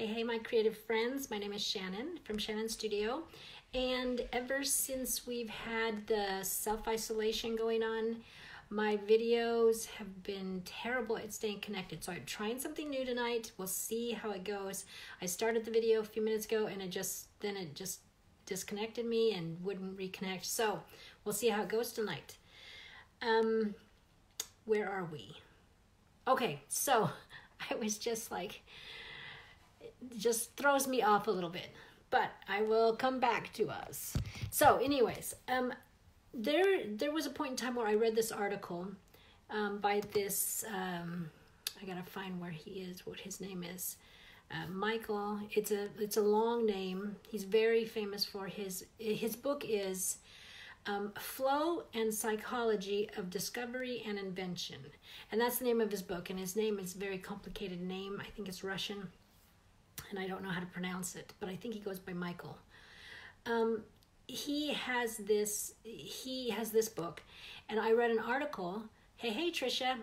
Hey, my creative friends. My name is Shannon from Shannon Studio. And ever since we've had the self-isolation going on, my videos have been terrible at staying connected. So I'm trying something new tonight. We'll see how it goes. I started the video a few minutes ago and it just disconnected me and wouldn't reconnect. So we'll see how it goes tonight. Where are we? Okay, so I was just like, it just throws me off a little bit, but I will come back to us. So anyways, there was a point in time where I read this article by this, I gotta find where he is, what his name is, Michael. It's a long name. He's very famous for his book is Flow and Psychology of Discovery and Invention. And that's the name of his book. And his name is a very complicated name. I think it's Russian. And I don't know how to pronounce it. But I think he goes by Michael. He has this book. And I read an article. Hey, Trisha.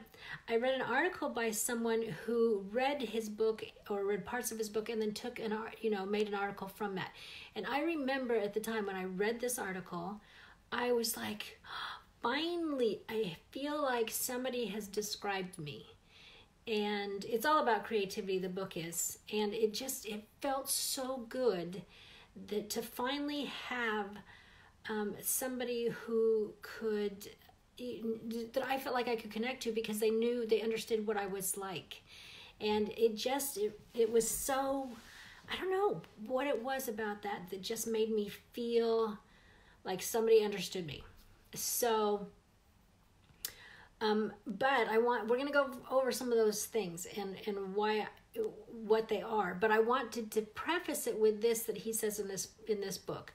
I read an article by someone who read his book or read parts of his book and then took made an article from that. And I remember at the time when I read this article, I was like, finally, I feel like somebody has described me. And it's all about creativity, the book is. And it felt so good that to finally have somebody who that I felt like I could connect to because they understood what I was like. And it was so, I don't know what it was about that just made me feel like somebody understood me. So, but we're going to go over some of those things and what they are. But I wanted to preface it with this that he says in this book.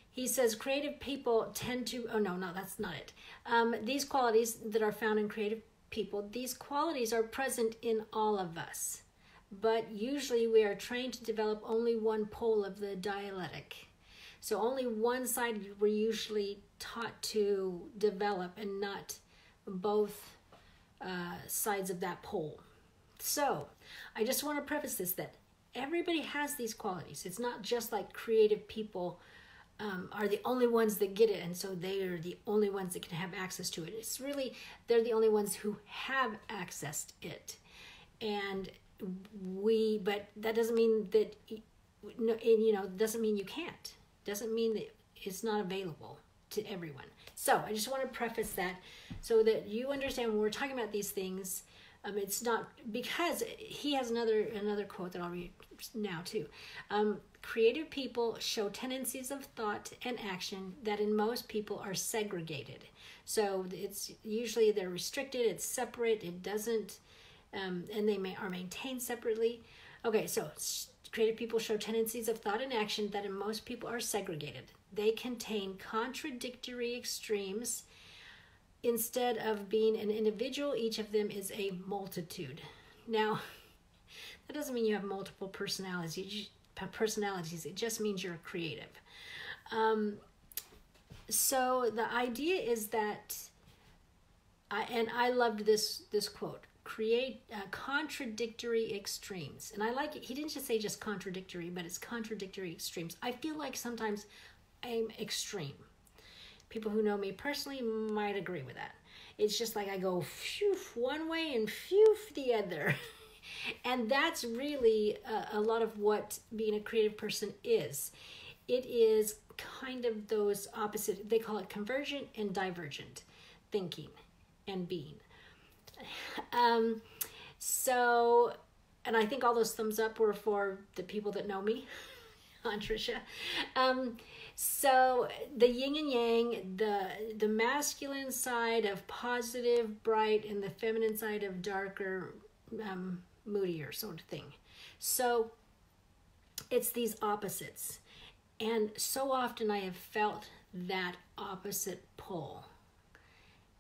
He says creative people tend to, that's not it. These qualities that are found in creative people, these qualities are present in all of us. But usually we are trained to develop only one pole of the dialectic. So only one side we're usually taught to develop and not both sides of that pole. So I just want to preface this that everybody has these qualities. It's not just like creative people are the only ones that get it and so they are the only ones that can have access to it. It's really, they're the only ones who have accessed it. But that doesn't mean that, doesn't mean you can't. Doesn't mean that it's not available to everyone. So I just want to preface that so that you understand when we're talking about these things, it's not because he has another quote that I'll read now too. Creative people show tendencies of thought and action that in most people are segregated. So it's usually they're restricted, it's separate, it doesn't, and they are maintained separately. Okay, so creative people show tendencies of thought and action that in most people are segregated. They contain contradictory extremes. Instead of being an individual, each of them is a multitude. Now, that doesn't mean you have multiple personalities. It just means you're creative. So the idea is that, I loved this quote, create contradictory extremes. And I like it. He didn't just say just contradictory, but it's contradictory extremes. I feel like sometimes I'm extreme. People who know me personally might agree with that. It's just like I go phew one way and phew the other. And that's really a lot of what being a creative person is. It is kind of those opposite, they call it convergent and divergent thinking and being. So, and I think all those thumbs up were for the people that know me on Trisha. So the yin and yang, the masculine side of positive, bright, and the feminine side of darker, moodier sort of thing. So it's these opposites. And so often I have felt that opposite pull.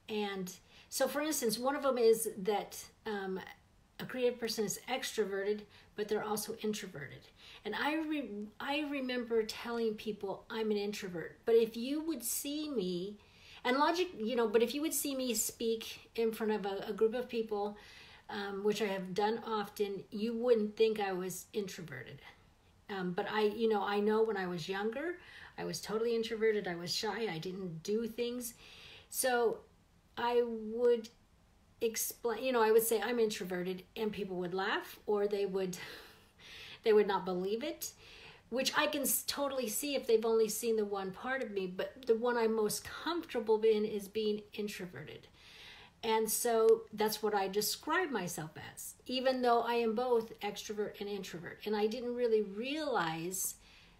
And so, for instance, one of them is that a creative person is extroverted, but they're also introverted. And I remember telling people I'm an introvert. But if you would see me, but if you would see me speak in front of a group of people, which I have done often, you wouldn't think I was introverted. But I know when I was younger, I was totally introverted. I was shy. I didn't do things. So I would explain, I would say I'm introverted, and people would laugh, or they would not believe it, which I can totally see if they've only seen the one part of me. But the one I'm most comfortable in is being introverted. And so that's what I describe myself as, even though I am both extrovert and introvert. And I didn't really realize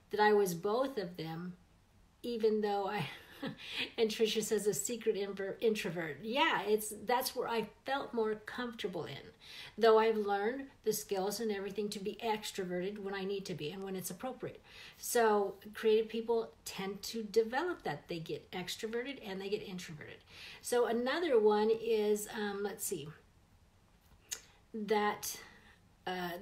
that I was both of them, even though and Tricia says a secret introvert. Yeah, that's where I felt more comfortable in, though I've learned the skills and everything to be extroverted when I need to be and when it's appropriate. So creative people tend to develop that. They get extroverted and they get introverted. So another one is, that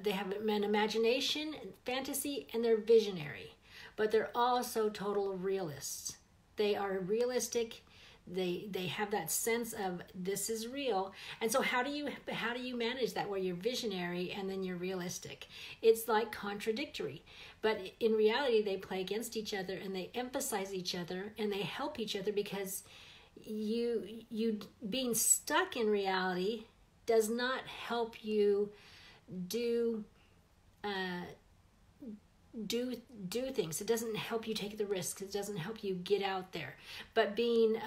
they have an imagination, fantasy, and they're visionary, but they're also total realists. They are realistic. They have that sense of this is real. And so how do you manage that where you're visionary and then you're realistic? It's like contradictory. But in reality, they play against each other and they emphasize each other and they help each other, because you being stuck in reality does not help you do things. It doesn't help you take the risks. It doesn't help you get out there. But being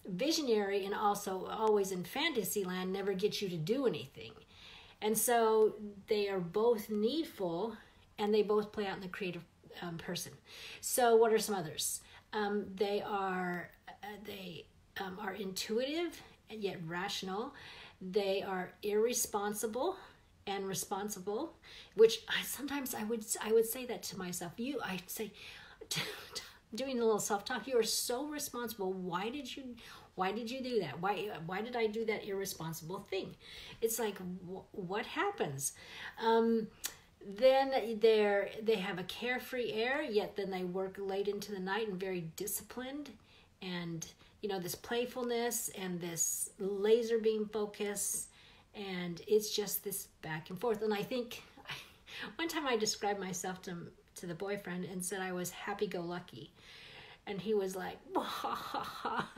visionary and also always in fantasy land never gets you to do anything. And so they are both needful, and they both play out in the creative person. So what are some others? They are intuitive and yet rational. They are irresponsible and responsible, which sometimes I would say that to myself. I'd say, doing a little self-talk, you are so responsible. Why did you do that? Why did I do that irresponsible thing? It's like, what happens? Then they have a carefree air, yet then they work late into the night and very disciplined, and this playfulness and this laser beam focus, and it's just this back and forth. And I think one time I described myself to the boyfriend and said I was happy-go-lucky, and he was like, ha ha ha.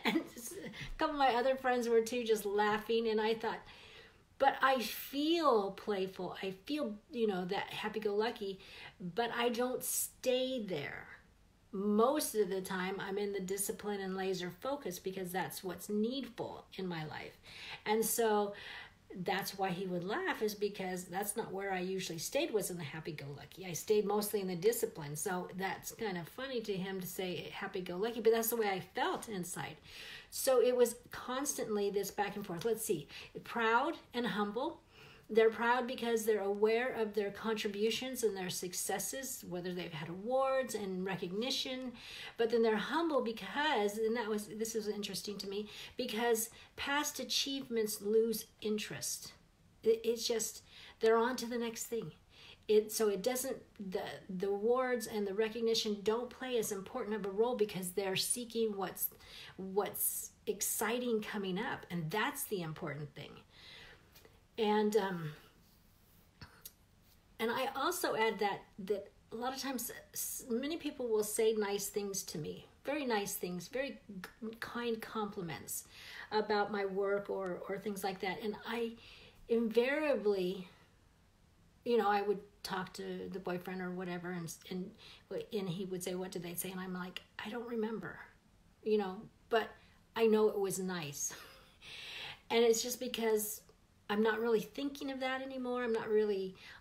And a couple of my other friends were too, just laughing, and I thought, but I feel playful. I feel, that happy-go-lucky, but I don't stay there. Most of the time, I'm in the discipline and laser focus because that's what's needful in my life. And so that's why he would laugh, is because that's not where I usually stayed, was in the happy-go-lucky. I stayed mostly in the discipline. So that's kind of funny to him to say happy-go-lucky, but that's the way I felt inside. So it was constantly this back and forth. Let's see. Proud and humble. They're proud because they're aware of their contributions and their successes, whether they've had awards and recognition. But then they're humble because, and this is interesting to me, because past achievements lose interest. It's just, they're on to the next thing. So it doesn't, the awards and the recognition don't play as important of a role, because they're seeking what's exciting coming up. And that's the important thing. And I also add that a lot of times many people will say nice things to me, very nice things, very kind compliments about my work or things like that. And I invariably, I would talk to the boyfriend or whatever, and he would say, what did they say? And I'm like, I don't remember, but I know it was nice. And it's just because I'm not really thinking of that anymore.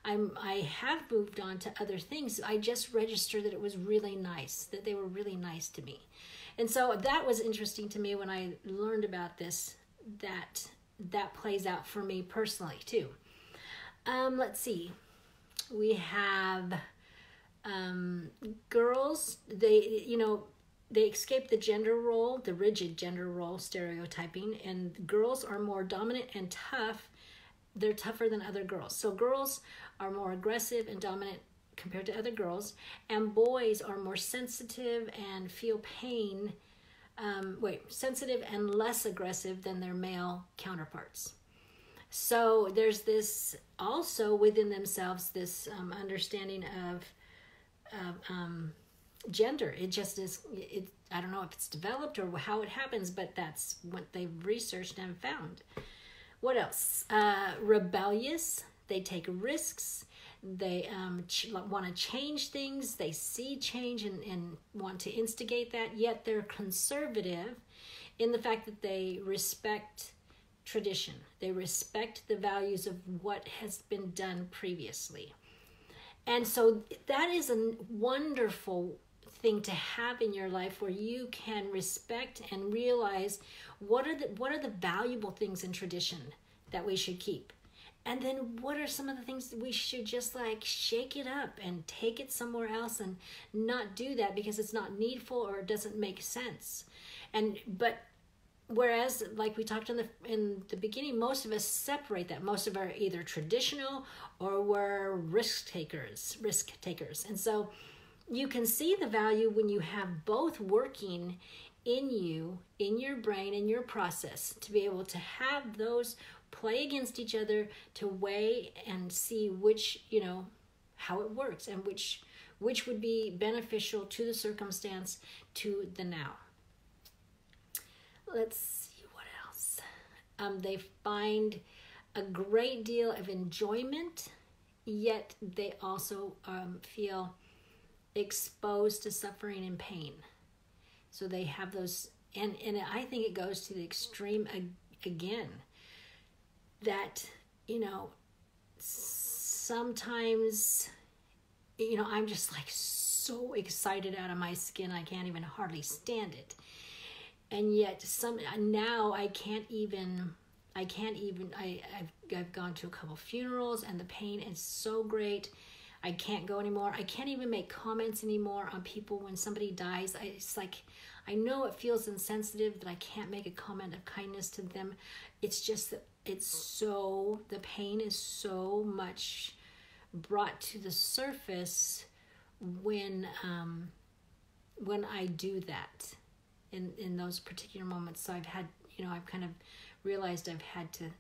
I have moved on to other things. I just registered that it was really nice, that they were really nice to me. And so that was interesting to me when I learned about this, that plays out for me personally too. Let's see. We have girls, they escape the gender role, the rigid gender role stereotyping, and girls are more dominant and tough. They're tougher than other girls. So girls are more aggressive and dominant compared to other girls, and boys are more sensitive and feel pain, sensitive and less aggressive than their male counterparts. So there's this also within themselves, this understanding of gender. It just is, I don't know if it's developed or how it happens, but that's what they've researched and found. What else? Rebellious. They take risks. They want to change things. They see change and want to instigate that. Yet they're conservative in the fact that they respect tradition. They respect the values of what has been done previously. And so that is a wonderful thing to have in your life, where you can respect and realize what are the valuable things in tradition that we should keep. And then what are some of the things that we should just like shake it up and take it somewhere else and not do that because it's not needful or it doesn't make sense. But whereas, like we talked in the beginning, most of us separate that. Most of us are either traditional or we're risk takers. And so you can see the value when you have both working in you, in your brain, in your process, to be able to have those play against each other, to weigh and see which, how it works, and which would be beneficial to the circumstance, to the now. Let's see what else. They find a great deal of enjoyment, yet they also feel exposed to suffering and pain. So they have those, and I think it goes to the extreme again, that, sometimes, I'm just like so excited out of my skin, I can't even hardly stand it. And yet now I've gone to a couple funerals and the pain is so great. I can't go anymore. I can't even make comments anymore on people when somebody dies. It's like, I know it feels insensitive that I can't make a comment of kindness to them. It's just that the pain is so much brought to the surface when I do that in those particular moments. So I've had, I've kind of realized I've had to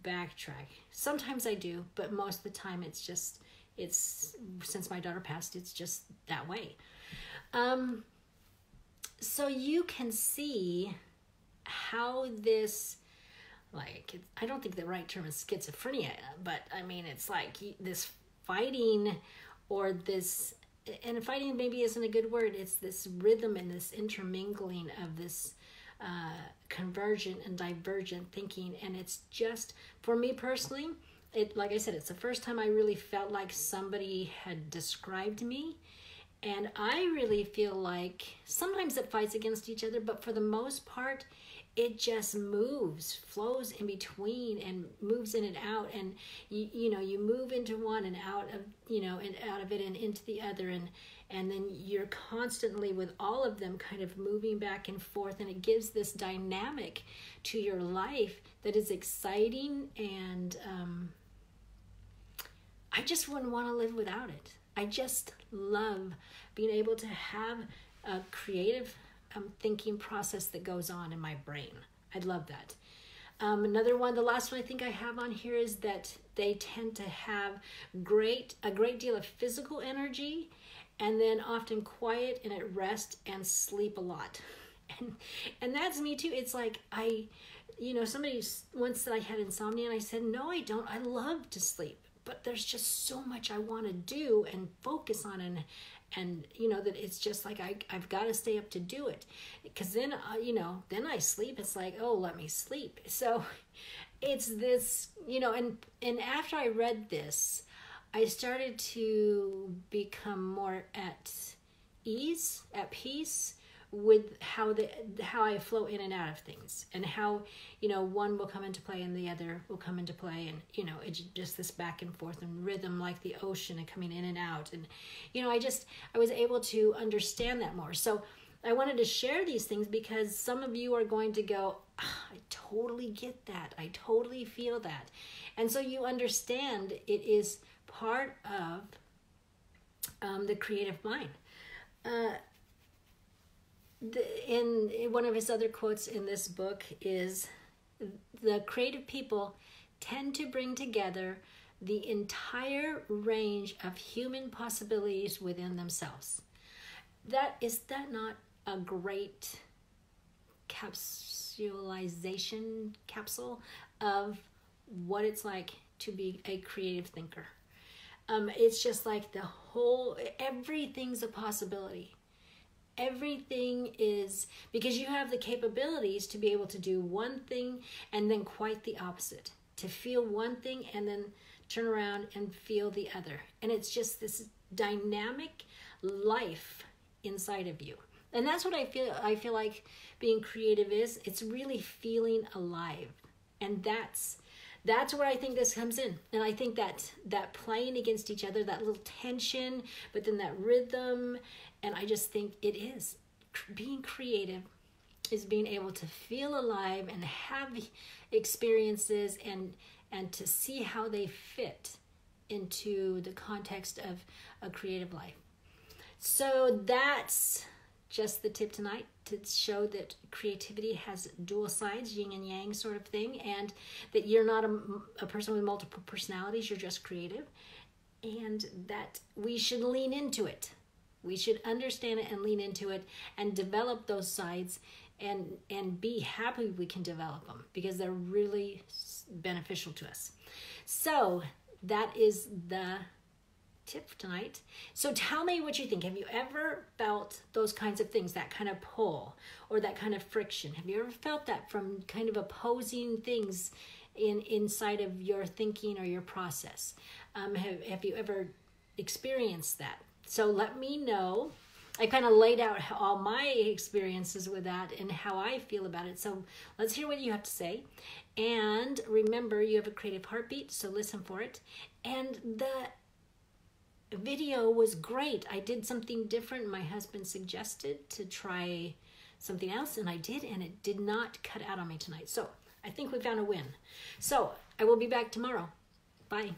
backtrack. Sometimes I do, but most of the time it's since my daughter passed, it's just that way. So you can see how this, I don't think the right term is schizophrenia, but I mean, it's like this fighting, or this, and fighting maybe isn't a good word, it's this rhythm and this intermingling of this convergent and divergent thinking. And it's just, for me personally, like I said, it's the first time I really felt like somebody had described me. And I really feel like sometimes it fights against each other, but for the most part, it just flows in between and moves in and out. And you move into one and out of, and out of it and into the other. And then you're constantly with all of them kind of moving back and forth. And it gives this dynamic to your life that is exciting. And I just wouldn't want to live without it. I just love being able to have a creative thinking process that goes on in my brain. I love that. Another one, the last one I think I have on here, is that they tend to have a great deal of physical energy, and then often quiet and at rest and sleep a lot. And that's me too. It's like somebody once said I had insomnia, and I said, no, I don't. I love to sleep, but there's just so much I want to do and focus on, and that it's just like I've got to stay up to do it, because then then I sleep. It's like, oh, let me sleep. So it's this, and after I read this, I started to become more at peace with how I flow in and out of things, and how one will come into play and the other will come into play, and it's just this back and forth and rhythm, like the ocean, and coming in and out. And I was able to understand that more. So I wanted to share these things because some of you are going to go, I totally get that, I totally feel that. And so you understand it is part of the creative mind. In one of his other quotes in this book is, the creative people tend to bring together the entire range of human possibilities within themselves. Is that not a great capsule of what it's like to be a creative thinker? It's just like everything's a possibility. Everything is, because you have the capabilities to be able to do one thing and then quite the opposite, to feel one thing and then turn around and feel the other. And it's just this dynamic life inside of you. And that's what I feel like being creative is. It's really feeling alive. And that's where I think this comes in. And I think that playing against each other, that little tension, but then that rhythm, and I just think it is being creative is being able to feel alive and have experiences and to see how they fit into the context of a creative life. So that's just the tip tonight, to show that creativity has dual sides, yin and yang sort of thing, and that you're not a person with multiple personalities, you're just creative, and that we should lean into it. We should understand it and lean into it and develop those sides and be happy we can develop them, because they're really beneficial to us. So that is the tip tonight. So tell me what you think. Have you ever felt those kinds of things, that kind of pull or that kind of friction? Have you ever felt that from kind of opposing things inside of your thinking or your process? Have you ever experienced that? So let me know. I kind of laid out all my experiences with that and how I feel about it. So let's hear what you have to say. And remember, you have a creative heartbeat, so listen for it. And the video was great. I did something different. My husband suggested to try something else, and I did, and it did not cut out on me tonight. So I think we found a win. So I will be back tomorrow. Bye.